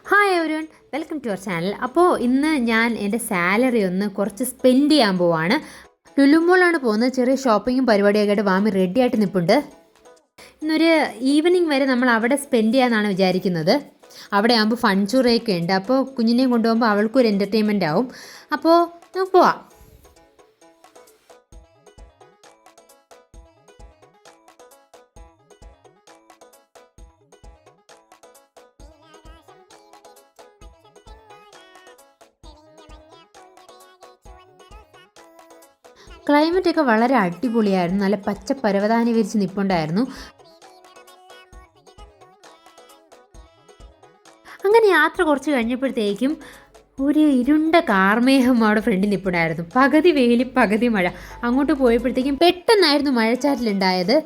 Hi everyone, welcome to our channel. അപ്പോൾ ഇന്ന് ഞാൻ എൻ്റെ സാലറി ഒന്ന് കുറച്ച് സ്പെൻഡ് ചെയ്യാൻ പോവാണ്. ലുലുമോളാണ് പോകുന്നത്. ചെറിയ ഷോപ്പിങ്ങും പരിപാടിയൊക്കെ ആയിട്ട് വാമി റെഡി ആയിട്ട് നിൽപ്പുണ്ട്. ഇന്നൊരു ഈവനിങ് വരെ നമ്മൾ അവിടെ സ്പെൻഡ് ചെയ്യാമെന്നാണ് വിചാരിക്കുന്നത്. അവിടെ ആകുമ്പോൾ ഫൺചൂറയൊക്കെ ഉണ്ട്. അപ്പോൾ കുഞ്ഞിനെയും കൊണ്ടുപോകുമ്പോൾ അവൾക്കും ഒരു എൻ്റർടൈൻമെൻ്റ് ആവും. അപ്പോൾ നമുക്ക് പോവാം. ക്ലൈമറ്റൊക്കെ വളരെ അടിപൊളിയായിരുന്നു. നല്ല പച്ച പരവതാനി വിരിച്ച് നിൽപ്പുണ്ടായിരുന്നു. അങ്ങനെ യാത്ര കുറച്ച് കഴിഞ്ഞപ്പോഴത്തേക്കും ഒരു ഇരുണ്ട കാർമേഘം അവിടെ ഫ്രണ്ടിൽ നിൽപ്പുണ്ടായിരുന്നു. പകുതി വെയിൽ പകുതി മഴ. അങ്ങോട്ട് പോയപ്പോഴത്തേക്കും പെട്ടെന്നായിരുന്നു മഴച്ചാറ്റിലുണ്ടായത്.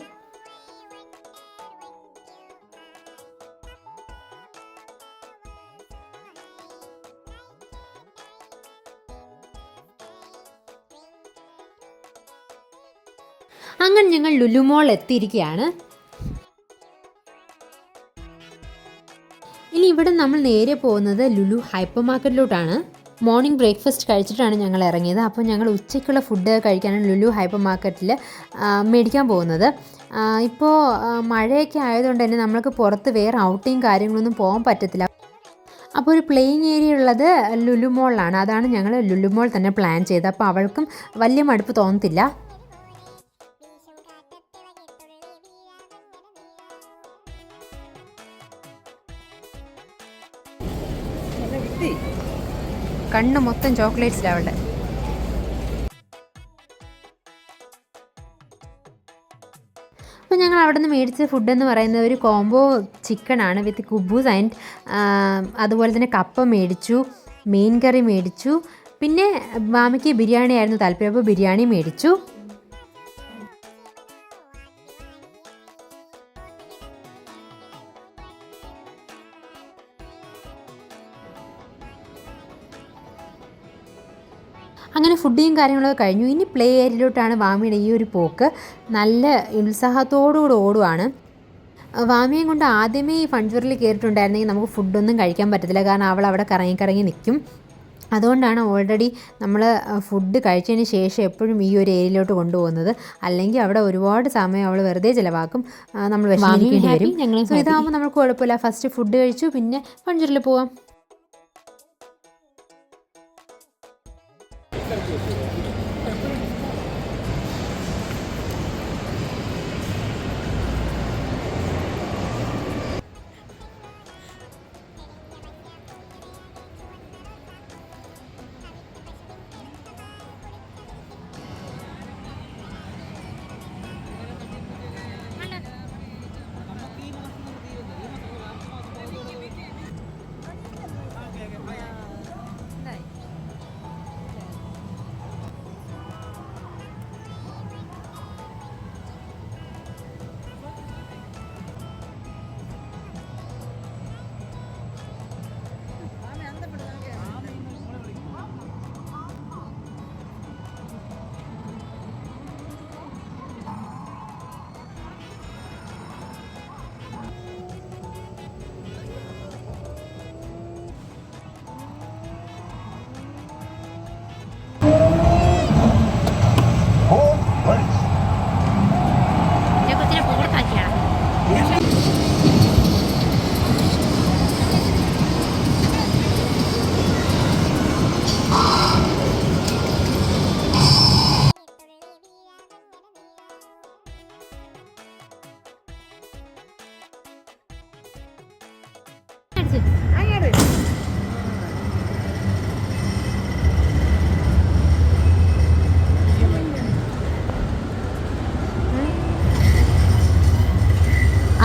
അങ്ങനെ ഞങ്ങൾ ലുലുമോൾ എത്തിയിരിക്കുകയാണ്. ഇനി ഇവിടെ നമ്മൾ നേരെ പോകുന്നത് ലുലു ഹൈപ്പർ മാർക്കറ്റിലോട്ടാണ്. മോർണിംഗ് ബ്രേക്ക്ഫാസ്റ്റ് കഴിച്ചിട്ടാണ് ഞങ്ങൾ ഇറങ്ങിയത്. അപ്പോൾ ഞങ്ങൾ ഉച്ചയ്ക്കുള്ള ഫുഡ് കഴിക്കാനാണ് ലുലു ഹൈപ്പർ മാർക്കറ്റിൽ മേടിക്കാൻ പോകുന്നത്. ഇപ്പോൾ മഴയൊക്കെ ആയതുകൊണ്ട് തന്നെ നമ്മൾക്ക് പുറത്ത് വേറെ ഔട്ടിങ് കാര്യങ്ങളൊന്നും പോകാൻ പറ്റത്തില്ല. അപ്പോൾ ഒരു പ്ലേയിങ് ഏരിയ ഉള്ളത് ലുലുമോളിലാണ്. അതാണ് ഞങ്ങൾ ലുലുമോൾ തന്നെ പ്ലാൻ ചെയ്തത്. അപ്പോൾ അവൾക്കും വലിയ മടുപ്പ് തോന്നത്തില്ല. കണ്ണ് മൊത്തം ചോക്ലേറ്റ്സിലാവട്ടെ. അപ്പോൾ ഞങ്ങൾ അവിടെ നിന്ന് മേടിച്ച ഫുഡെന്ന് പറയുന്നത് ഒരു കോംബോ ചിക്കനാണ് വിത്ത് കുബൂസ് ആൻഡ് അതുപോലെ തന്നെ കപ്പ മേടിച്ചു, മീൻ കറി മേടിച്ചു. പിന്നെ മാമിക്ക് ബിരിയാണി ആയിരുന്നു താല്പര്യം, അപ്പോൾ ബിരിയാണി മേടിച്ചു. അങ്ങനെ ഫുഡിങ് കാര്യങ്ങളൊക്കെ കഴിഞ്ഞു. ഇനി പ്ലേ ഏരിയയിലോട്ടാണ് വാമിയുടെ ഈ ഒരു പോക്ക്. നല്ല ഉത്സാഹത്തോടുകൂടി ഓടുവാണ്. വാമിയും കൊണ്ട് ആദ്യമേ ഈ ഫൺചൂറിൽ കയറിയിട്ടുണ്ടായിരുന്നെങ്കിൽ നമുക്ക് ഫുഡൊന്നും കഴിക്കാൻ പറ്റത്തില്ല. കാരണം അവൾ അവിടെ കറങ്ങി നിൽക്കും. അതുകൊണ്ടാണ് ഓൾറെഡി നമ്മൾ ഫുഡ് കഴിച്ചതിന് ശേഷം എപ്പോഴും ഈ ഒരു ഏരിയയിലോട്ട് കൊണ്ടുപോകുന്നത്. അല്ലെങ്കിൽ അവിടെ ഒരുപാട് സമയം അവൾ വെറുതെ ചിലവാക്കും. നമ്മൾ വിഷമിക്കേണ്ടി വരും. ഇതാകുമ്പോൾ നമുക്ക് കുഴപ്പമില്ല. ഫസ്റ്റ് ഫുഡ് കഴിച്ചു, പിന്നെ ഫൺചൂറിൽ പോവാം.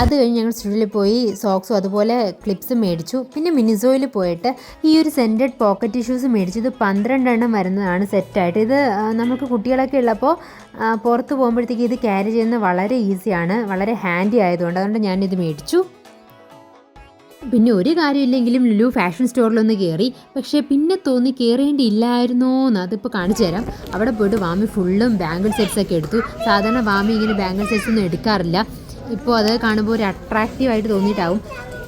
അത് കഴിഞ്ഞ് ഞങ്ങൾ സ്റ്റുഡിയോയിൽ പോയി സോക്സും അതുപോലെ ക്ലിപ്സും മേടിച്ചു. പിന്നെ മിനിസോയിൽ പോയിട്ട് ഈ ഒരു സെൻറ്റഡ് പോക്കറ്റ് ടിഷ്യൂസ് മേടിച്ചു. ഇത് 12 എണ്ണം വരുന്നതാണ് സെറ്റായിട്ട്. ഇത് നമുക്ക് കുട്ടികളൊക്കെ ഉള്ളപ്പോൾ പുറത്ത് പോകുമ്പോഴത്തേക്ക് ഇത് ക്യാരി ചെയ്യുന്നത് വളരെ ഈസിയാണ്, വളരെ ഹാൻഡി ആയതുകൊണ്ട്. അതുകൊണ്ട് ഞാനിത് മേടിച്ചു. പിന്നെ ഒരു കാര്യമില്ലെങ്കിലും ലുലു ഫാഷൻ സ്റ്റോറിലൊന്ന് കയറി. പക്ഷേ പിന്നെ തോന്നി കയറേണ്ടിയില്ലായിരുന്നോ എന്ന്. അതിപ്പോൾ കാണിച്ചു തരാം. അവിടെ പോയിട്ട് വാമി ഫുള്ളും ബാംഗിൾ സെറ്റ്സൊക്കെ എടുത്തു. സാധാരണ വാമി ഇങ്ങനെ ബാംഗിൾ സെറ്റ്സ് ഒന്നും എടുക്കാറില്ല. ഇപ്പോൾ അത് കാണുമ്പോൾ ഒരു അട്രാക്റ്റീവായിട്ട് തോന്നിയിട്ടാവും.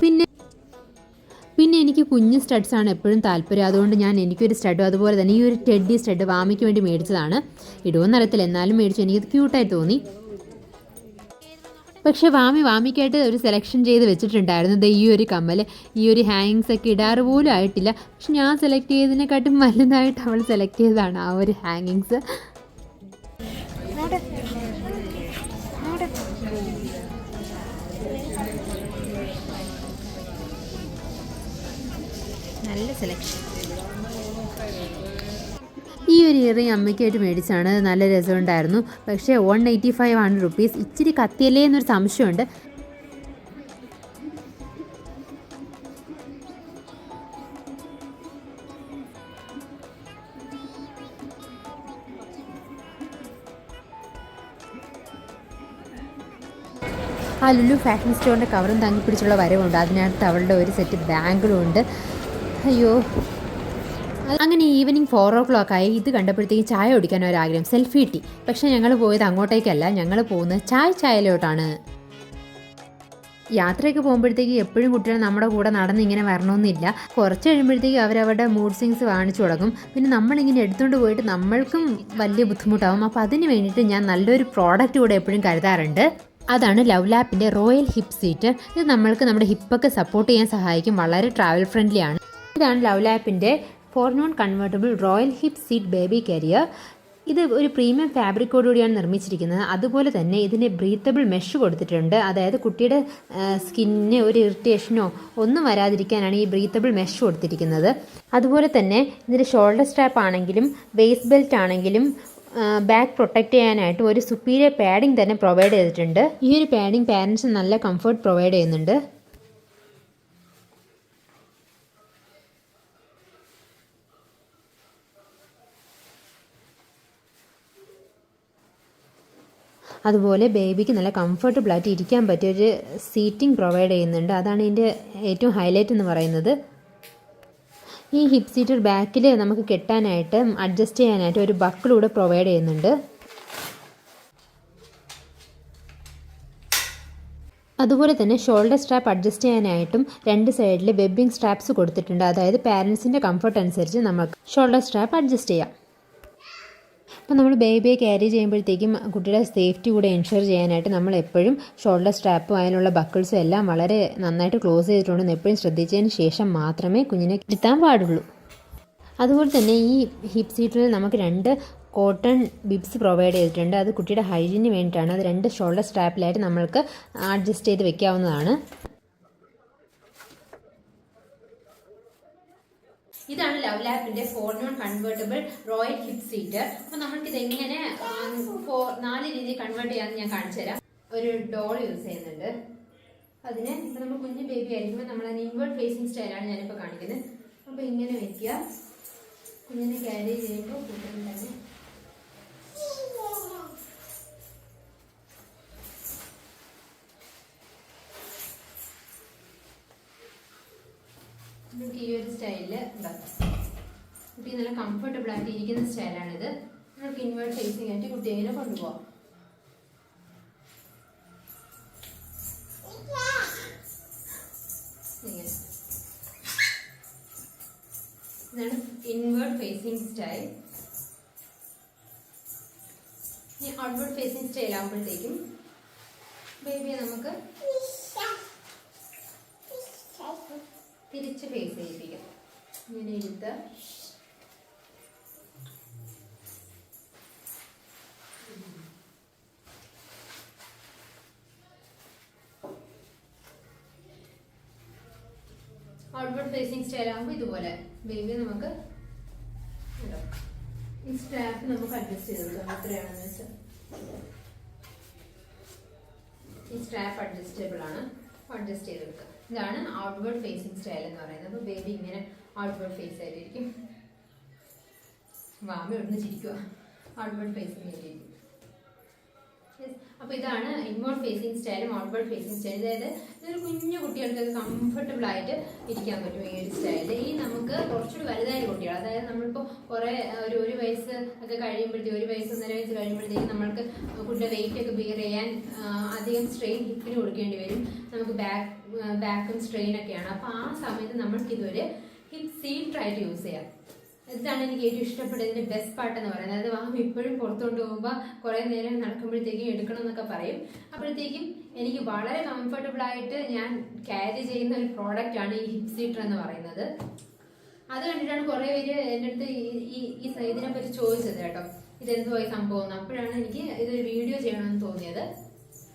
പിന്നെ പിന്നെ എനിക്ക് കുഞ്ഞ് സ്റ്റഡ്സാണ് എപ്പോഴും താല്പര്യം. അതുകൊണ്ട് എനിക്കൊരു സ്റ്റഡും അതുപോലെ തന്നെ ഈ ഒരു ടെഡി സ്റ്റഡ് വാമിക്ക് വേണ്ടി മേടിച്ചതാണ്. ഇടുമെന്നറിയത്തില്ല, എന്നാലും മേടിച്ചു. എനിക്കത് ക്യൂട്ടായി തോന്നി. പക്ഷേ വാമിക്കായിട്ട് ഒരു സെലക്ഷൻ ചെയ്ത് വെച്ചിട്ടുണ്ടായിരുന്നു. ഈ ഒരു കമ്മൽ, ഈ ഒരു ഹാങ്ങിങ്സ് ഒക്കെ ഇടാറ് പോലും ആയിട്ടില്ല. പക്ഷെ ഞാൻ സെലക്ട് ചെയ്തതിനെക്കാട്ടും വലുതായിട്ട് അവൾ സെലക്ട് ചെയ്തതാണ് ആ ഒരു ഹാങ്ങിങ്സ്. നല്ല സെലക്ഷൻ. ഈ ഒരു ഇയറിങ് അമ്മയ്ക്കായിട്ട് മേടിച്ചാണ്. നല്ല രസമുണ്ടായിരുന്നു. പക്ഷേ 185 ആണ് റുപ്പീസ്. ഇച്ചിരി കത്തിയല്ലേ എന്നൊരു സംശയമുണ്ട്. ആ ലുലു ഫാഷൻ സ്റ്റോറിൻ്റെ കവറും തങ്ങി പിടിച്ചുള്ള വരവുണ്ട്. അതിനകത്ത് അവളുടെ ഒരു സെറ്റ് ബാഗുകളും ഉണ്ട്. അയ്യോ, അങ്ങനെ ഈവനിങ് 4 o'clock ആയി. ഇത് കണ്ടപ്പോഴത്തേക്കും ചായ കുടിക്കാൻ ഒരാഗ്രഹം, സെൽഫി കിട്ടി. പക്ഷേ ഞങ്ങൾ പോയത് അങ്ങോട്ടേക്കല്ല, ഞങ്ങൾ പോകുന്നത് ചായലോട്ടാണ്. യാത്രയൊക്കെ പോകുമ്പോഴത്തേക്ക് എപ്പോഴും കുട്ടികൾ നമ്മുടെ കൂടെ നടന്ന് ഇങ്ങനെ വരണമെന്നില്ല. കുറച്ച് കഴിയുമ്പോഴത്തേക്ക് അവരവരുടെ മൂഡ് സ്വിങ്സ് കാണിച്ചു തുടങ്ങും. പിന്നെ നമ്മളിങ്ങനെ എടുത്തുകൊണ്ട് പോയിട്ട് നമ്മൾക്കും വലിയ ബുദ്ധിമുട്ടാവും. അപ്പോൾ അതിന് വേണ്ടിയിട്ട് ഞാൻ നല്ലൊരു പ്രോഡക്റ്റ് കൂടെ എപ്പോഴും കരുതാറുണ്ട്. അതാണ് ലവ് ലാപ്പിൻ്റെ റോയൽ ഹിപ്പ് സീറ്റ്. ഇത് നമ്മൾക്ക് നമ്മുടെ ഹിപ്പൊക്കെ സപ്പോർട്ട് ചെയ്യാൻ സഹായിക്കും. വളരെ ട്രാവൽ ഫ്രണ്ട്ലി ആണ്. ഇതാണ് ലവ് ലാപ്പിൻ്റെ 4-in-1 convertible royal hip seat baby carrier. ഇത് ഒരു പ്രീമിയം ഫാബ്രിക്കോടുകൂടിയാണ് നിർമ്മിച്ചിരിക്കുന്നത്. അതുപോലെ തന്നെ ഇതിന് ബ്രീത്തബിൾ മെഷ് കൊടുത്തിട്ടുണ്ട്. അതായത് കുട്ടിയുടെ സ്കിന്നിന് ഒരു ഇറിറ്റേഷനോ ഒന്നും വരാതിരിക്കാനാണ് ഈ ബ്രീത്തബിൾ മെഷ് കൊടുത്തിരിക്കുന്നത്. അതുപോലെ തന്നെ ഇതിൻ്റെ ഷോൾഡർ സ്ട്രാപ്പ് ആണെങ്കിലും വേസ്റ്റ് ബെൽറ്റ് ആണെങ്കിലും ബാക്ക് പ്രൊട്ടക്റ്റ് ചെയ്യാനായിട്ട് ഒരു സുപ്പീരിയർ പാഡിംഗ് തന്നെ പ്രൊവൈഡ് ചെയ്തിട്ടുണ്ട്. ഈ ഒരു പാഡിംഗ് പാരൻസ് നല്ല കംഫർട്ട് പ്രൊവൈഡ് ചെയ്യുന്നുണ്ട്. അതുപോലെ ബേബിക്ക് നല്ല കംഫർട്ടബിളായിട്ട് ഇരിക്കാൻ പറ്റിയൊരു സീറ്റിംഗ് പ്രൊവൈഡ് ചെയ്യുന്നുണ്ട്. അതാണ് ഇതിൻ്റെ ഏറ്റവും ഹൈലൈറ്റ് എന്ന് പറയുന്നത്. ഈ ഹിപ്പ് സീറ്റർ ബാക്കിൽ നമുക്ക് കെട്ടാനായിട്ട് അഡ്ജസ്റ്റ് ചെയ്യാനായിട്ട് ഒരു ബക്കിളൂടെ പ്രൊവൈഡ് ചെയ്യുന്നുണ്ട്. അതുപോലെ തന്നെ ഷോൾഡർ സ്ട്രാപ്പ് അഡ്ജസ്റ്റ് ചെയ്യാനായിട്ടും 2 സൈഡിൽ വെബിംഗ് സ്ട്രാപ്സ് കൊടുത്തിട്ടുണ്ട്. അതായത് പാരൻസിൻ്റെ കംഫർട്ട് അനുസരിച്ച് നമുക്ക് ഷോൾഡർ സ്ട്രാപ്പ് അഡ്ജസ്റ്റ് ചെയ്യാം. അപ്പോൾ നമ്മൾ ബേബിയെ ക്യാരി ചെയ്യുമ്പോഴത്തേക്കും കുട്ടിയുടെ സേഫ്റ്റി കൂടെ എൻഷുർ ചെയ്യാനായിട്ട് നമ്മൾ എപ്പോഴും ഷോൾഡർ സ്ട്രാപ്പും അതിനുള്ള ബക്കിൾസും എല്ലാം വളരെ നന്നായിട്ട് ക്ലോസ് ചെയ്തിട്ടുണ്ടെന്ന് എപ്പോഴും ശ്രദ്ധിച്ചതിന് ശേഷം മാത്രമേ കുഞ്ഞിനെ ഇരുത്താൻ പാടുള്ളൂ. അതുപോലെ തന്നെ ഈ ഹിപ്പ് സീറ്റിൽ നമുക്ക് 2 കോട്ടൺ ബിബ്സ് പ്രൊവൈഡ് ചെയ്തിട്ടുണ്ട്. അത് കുട്ടിയുടെ ഹൈജീന് വേണ്ടിയിട്ടാണ്. അത് 2 ഷോൾഡർ സ്ട്രാപ്പിലായിട്ട് നമ്മൾക്ക് അഡ്ജസ്റ്റ് ചെയ്ത് വെക്കാവുന്നതാണ്. ഇതാണ് ലവ് ലാപ്പിന്റെ 4-in-1 convertible royal hip seat. അപ്പോൾ നമ്മൾക്ക് ഇതെങ്ങനെ 4 രീതിയിൽ കൺവേർട്ട് ചെയ്യാമെന്ന് ഞാൻ കാണിച്ചു തരാം. ഒരു ഡോൾ യൂസ് ചെയ്യുന്നുണ്ട്. അതിന് ഇപ്പോൾ നമ്മൾ കുഞ്ഞു ബേബി ആയിരിക്കുമ്പോൾ നമ്മൾ അതിന് ഇൻവേർട്ട് ഫേസിങ് സ്റ്റൈലാണ് ഞാനിപ്പോൾ കാണിക്കുന്നത്. അപ്പോൾ ഇങ്ങനെ വെക്കുക. കുഞ്ഞിനെ ക്യാരി ചെയ്യുമ്പോൾ കുഞ്ഞിന് തന്നെ നമുക്ക് ഈ ഒരു സ്റ്റൈലിൽ ഉണ്ടാക്കാം. കുട്ടി നല്ല കംഫർട്ടബിൾ ആയിട്ട് ഇരിക്കുന്ന സ്റ്റൈലാണിത്. നമുക്ക് ഇൻവേർട്ട് ഫേസിങ് ആയിട്ട് കുട്ടി എങ്ങനെ കൊണ്ടുപോകാം. ഇതാണ് ഇൻവേർട്ട് ഫേസിങ് സ്റ്റൈൽ. ഇനി ഔട്ട്വേർഡ് ഫേസിങ് സ്റ്റൈൽ ആകുമ്പോഴത്തേക്കും ബേബിയെ നമുക്ക് തിരിച്ച് ഫേസ് ചെയ്യിപ്പിക്കാം. ഇങ്ങനെ ഇരുത്ത്. ഔട്ട്വേർഡ് ഫേസിങ് സ്റ്റൈൽ ആകുമ്പോൾ ഇതുപോലെ ബേബി നമുക്ക് ഈ സ്ട്രാപ്പ് നമുക്ക് അഡ്ജസ്റ്റ് ചെയ്ത് കൊടുക്കാം. എത്രയാണെന്ന് വെച്ചാൽ ഈ സ്ട്രാപ്പ് അഡ്ജസ്റ്റബിൾ ആണ്. അഡ്ജസ്റ്റ് ചെയ്ത് കൊടുക്കാം. ഇതാണ് ഔട്ട്വേർഡ് ഫേസിങ് സ്റ്റൈൽ എന്ന് പറയുന്നത്. അപ്പോൾ ബേബി ഇങ്ങനെ ഔട്ട്വേർഡ് ഫേസ് ആയിട്ടിരിക്കും. വാമ ഇവിടുന്ന് ചിരിക്കുക. ഔട്ട്വേർഡ് ഫേസിങ് ആയിട്ടിരിക്കും. അപ്പോൾ ഇതാണ് ഇൻവേർഡ് ഫേസിങ് സ്റ്റൈലും ഔട്ട്വേർഡ് ഫേസിങ് സ്റ്റൈൽ. അതായത് ഇതൊരു കുഞ്ഞു കുട്ടികൾക്ക് കംഫർട്ടബിൾ ആയിട്ട് ഇരിക്കാൻ പറ്റും ഈ ഒരു സ്റ്റൈലിൽ. ഈ നമുക്ക് കുറച്ചുകൂടി വലുതായ കുട്ടികൾ, അതായത് നമ്മളിപ്പോൾ കുറേ ഒരു വയസ്സ് ഒക്കെ കഴിയുമ്പോഴത്തേക്ക്, 1 വയസ്സ് 1.5 വയസ്സ് കഴിയുമ്പോഴത്തേക്ക് നമ്മൾക്ക് കുട്ടിയുടെ വെയിറ്റ് ഒക്കെ ബിയർ ചെയ്യാൻ അധികം സ്ട്രെയിൻ ഹിപ്പിന് കൊടുക്കേണ്ടി വരും. നമുക്ക് ബാക്കും സ്ട്രെയിൻ ഒക്കെയാണ്. അപ്പോൾ ആ സമയത്ത് നമ്മൾക്ക് ഇതൊരു ഹിപ്പ് സീറ്റ് ആയിട്ട് യൂസ് ചെയ്യാം. ഇതാണ് എനിക്ക് ഏറ്റവും ഇഷ്ടപ്പെട്ടതിന്റെ ബെസ്റ്റ് പാർട്ട് എന്ന് പറയുന്നത്. അതായത് വാഹനം ഇപ്പോഴും പുറത്തുകൊണ്ട് പോകുമ്പോൾ കുറേ നേരം നടക്കുമ്പോഴത്തേക്കും എടുക്കണം എന്നൊക്കെ പറയും. അപ്പോഴത്തേക്കും എനിക്ക് വളരെ കംഫർട്ടബിൾ ആയിട്ട് ഞാൻ ക്യാരി ചെയ്യുന്ന ഒരു പ്രോഡക്റ്റ് ആണ് ഈ ഹിപ്പ് സീറ്റർ എന്ന് പറയുന്നത്. അത് കണ്ടിട്ടാണ് കുറേ പേര് എൻ്റെ അടുത്ത് ഇതിനെ പറ്റി ചോദിച്ചത് കേട്ടോ, ഇതെന്തോ ഈ സംഭവം. അപ്പോഴാണ് എനിക്ക് ഇതൊരു വീഡിയോ ചെയ്യണമെന്ന് തോന്നിയത്.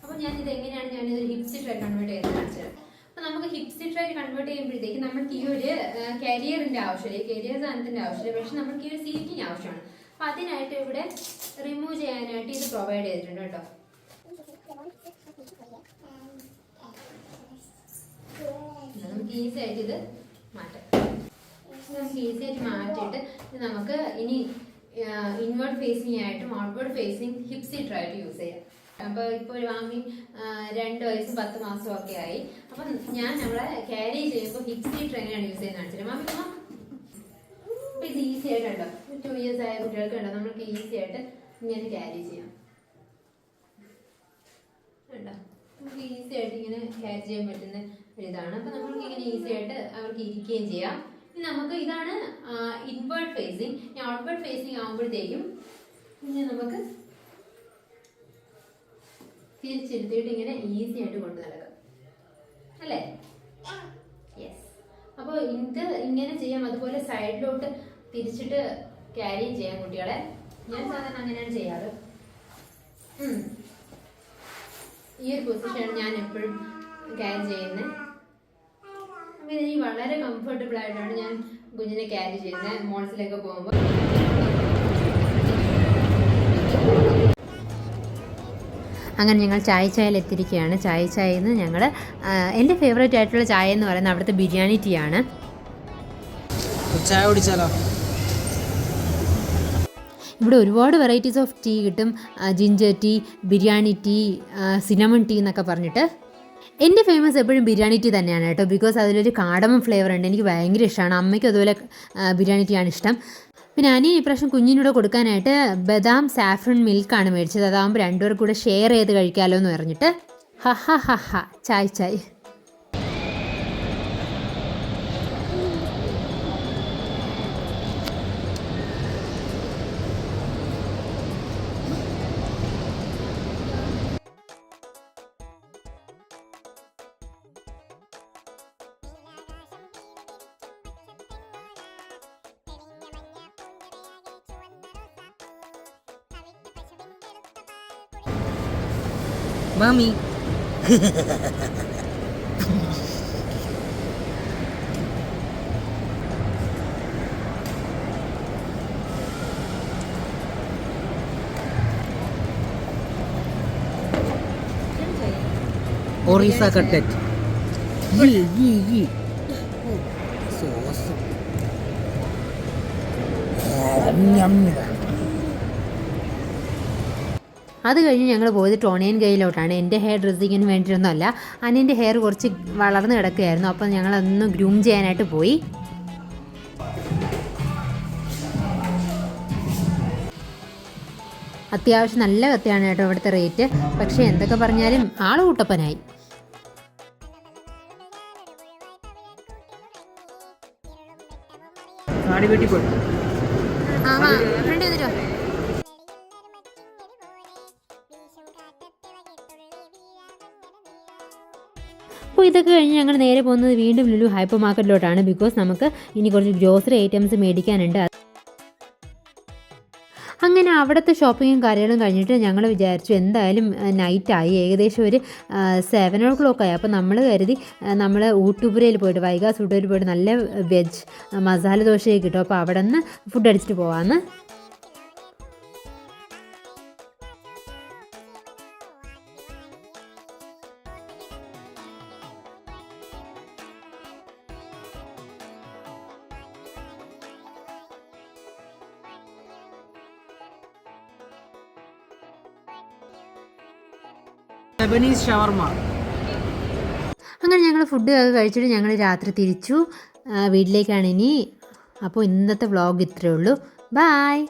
അപ്പോൾ ഞാനിത് എങ്ങനെയാണ് ഞാനിതൊരു ഹിപ്പ് സീറ്ററായി കൺവേർട്ട് ചെയ്ത് കാണിച്ചത്. അപ്പോൾ നമുക്ക് ഹിപ്പ് സീറ്ററായിട്ട് കൺവേർട്ട് ചെയ്യുമ്പോഴത്തേക്ക് നമുക്ക് ഈ ഒരു കരിയറിൻ്റെ ആവശ്യമില്ല, ഈ കരിയർ സാധനത്തിൻ്റെ ആവശ്യമില്ല. പക്ഷെ നമുക്ക് ഈ ഒരു സീറ്റിംഗ് ആവശ്യമാണ്. അപ്പോൾ അതിനായിട്ട് ഇവിടെ റിമൂവ് ചെയ്യാനായിട്ട് ഇത് പ്രൊവൈഡ് ചെയ്തിട്ടുണ്ട് കേട്ടോ. നമുക്ക് ഈസി ആയിട്ട് ഇത് മാറ്റാം. നമുക്ക് ഈസി ആയിട്ട് മാറ്റിയിട്ട് നമുക്ക് ഇനി ഇൻവേർഡ് ഫേസിംഗ് ആയിട്ടും ഔട്ട്വേർഡ് ഫേസിംഗ് ഹിപ്പ് സീറ്ററായിട്ട് യൂസ് ചെയ്യാം. അപ്പോൾ ഇപ്പോൾ ഒരു വാമി 2 വയസ്സും 10 മാസവും ഒക്കെ ആയി. അപ്പം ഞാൻ നമ്മളെ ക്യാരി ചെയ്യുമ്പോൾ ഹിപ്പ് സീറ്റർ എങ്ങനെയാണ് യൂസ് ചെയ്യുന്നത് കാണിച്ചിട്ട് മാമി. അപ്പോൾ ഇത് ഈസി ആയിട്ടുണ്ടോ, 2 ഇയേഴ്സ് ആയ കുട്ടികൾക്ക് ഉണ്ടോ, നമുക്ക് ഈസി ആയിട്ട് ഇങ്ങനെ ക്യാരി ചെയ്യാം. ഉണ്ടോ, നമുക്ക് ഈസി ആയിട്ട് ഇങ്ങനെ ക്യാരി ചെയ്യാൻ പറ്റുന്ന ഒരിതാണ്. അപ്പോൾ നമുക്ക് ഇങ്ങനെ ഈസി ആയിട്ട് അവർക്ക് ഇരിക്കുകയും ചെയ്യാം. ഇനി നമുക്ക് ഇതാണ് ഇൻവേർഡ് ഫേസിങ്. ഔട്ട്വേർഡ് ഫേസിങ് ആകുമ്പോഴത്തേക്കും ഇനി നമുക്ക് തിരിച്ചിരുത്തിയിട്ട് ഇങ്ങനെ ഈസി ആയിട്ട് കൊണ്ടു നടക്കാം അല്ലേ? യെസ്. അപ്പോൾ ഇത് ഇങ്ങനെ ചെയ്യാം. അതുപോലെ സൈഡിലോട്ട് തിരിച്ചിട്ട് ക്യാരിയും ചെയ്യാം കുട്ടികളെ. ഞാൻ സാധാരണ അങ്ങനെയാണ് ചെയ്യാറ്. ഈ ഒരു പൊസിഷനാണ് ഞാൻ എപ്പോഴും ക്യാരി ചെയ്യുന്നത്. അപ്പോൾ ഇതിന് വളരെ കംഫർട്ടബിൾ ആയിട്ടാണ് ഞാൻ കുഞ്ഞിനെ ക്യാരി ചെയ്യുന്നത് മോൾസിലൊക്കെ പോകുമ്പോൾ. അങ്ങനെ ഞങ്ങൾ ചായയിൽ എത്തിയിരിക്കുകയാണ്. ചായയിൽ നിന്ന് ഞങ്ങൾ എൻ്റെ ഫേവറേറ്റ് ആയിട്ടുള്ള ചായ എന്ന് പറയുന്നത് അവിടുത്തെ ബിരിയാണി ടീ ആണ്. ചായ കുടിച്ചാലോ? ഇവിടെ ഒരുപാട് വെറൈറ്റീസ് ഓഫ് ടീ കിട്ടും. Ginger tea, biryani tea, cinnamon tea എന്നൊക്കെ പറഞ്ഞിട്ട്. എൻ്റെ ഫേമസ് എപ്പോഴും ബിരിയാണി ടീ തന്നെയാണ് കേട്ടോ. ബിക്കോസ് അതിലൊരു കാടമം ഫ്ലേവർ ഉണ്ട്, എനിക്ക് ഭയങ്കര ഇഷ്ടമാണ്. അമ്മയ്ക്കും അതുപോലെ ബിരിയാണി ടീ ആണ് ഇഷ്ടം. പിന്നെ അനിയൻ ഇപ്രാവശ്യം കുഞ്ഞിനൂടെ കൊടുക്കാനായിട്ട് ബദാം സാഫ്രൺ മിൽക്കാണ് മേടിച്ചത്. അതാകുമ്പോൾ 2 പേർ കൂടെ ഷെയർ ചെയ്ത് കഴിക്കാമല്ലോ എന്ന് പറഞ്ഞിട്ട്. Chai. Mami. Orisa cutlet. Yee. So awesome. Yum. അത് കഴിഞ്ഞ് ഞങ്ങൾ പോയത് ടോണിയൻ കയ്യിലോട്ടാണ്. എൻ്റെ ഹെയർ ഡ്രസ്സിങ്ങിന് വേണ്ടിയിട്ടൊന്നുമല്ല, അനിയൻ്റെ ഹെയർ കുറച്ച് വളർന്ന് കിടക്കുകയായിരുന്നു. അപ്പോൾ ഞങ്ങളതൊന്ന് ഗ്രൂം ചെയ്യാനായിട്ട് പോയി. അത്യാവശ്യം നല്ല കത്തിയാണ് കേട്ടോ ഇവിടുത്തെ റേറ്റ്. പക്ഷേ എന്തൊക്കെ പറഞ്ഞാലും ആള് കൂട്ടപ്പനായി. അപ്പോൾ ഇതൊക്കെ കഴിഞ്ഞ് ഞങ്ങൾ നേരെ പോകുന്നത് വീണ്ടും ലുലു ഹൈപ്പർ മാർക്കറ്റിലോട്ടാണ്. ബിക്കോസ് നമുക്ക് ഇനി കുറച്ച് ഗ്രോസറി ഐറ്റംസ് മേടിക്കാനുണ്ട്. അങ്ങനെ അവിടുത്തെ ഷോപ്പിങ്ങും കാര്യങ്ങളും കഴിഞ്ഞിട്ട് ഞങ്ങൾ വിചാരിച്ചു എന്തായാലും നൈറ്റായി, ഏകദേശം ഒരു 7 o'clock ആയി. അപ്പോൾ നമ്മൾ കരുതി നമ്മൾ ഊട്ടുപുരയിൽ പോയിട്ട്, വൈകാസ് ഊട്ടുപുരയിൽ പോയിട്ട് നല്ല വെജ് മസാല ദോശയൊക്കെ കിട്ടും. അപ്പോൾ അവിടെ നിന്ന് ഫുഡ് അടിച്ചിട്ട് പോകാമെന്ന്. Lebanese shawarma. അങ്ങനെ ഞങ്ങൾ ഫുഡ് ഒക്കെ കഴിച്ചിട്ട് ഞങ്ങൾ രാത്രി തിരിച്ചു വീട്ടിലേക്കാണ് ഇനി. അപ്പോൾ ഇന്നത്തെ വ്ളോഗ് ഇത്രയേ ഉള്ളൂ. ബായ്.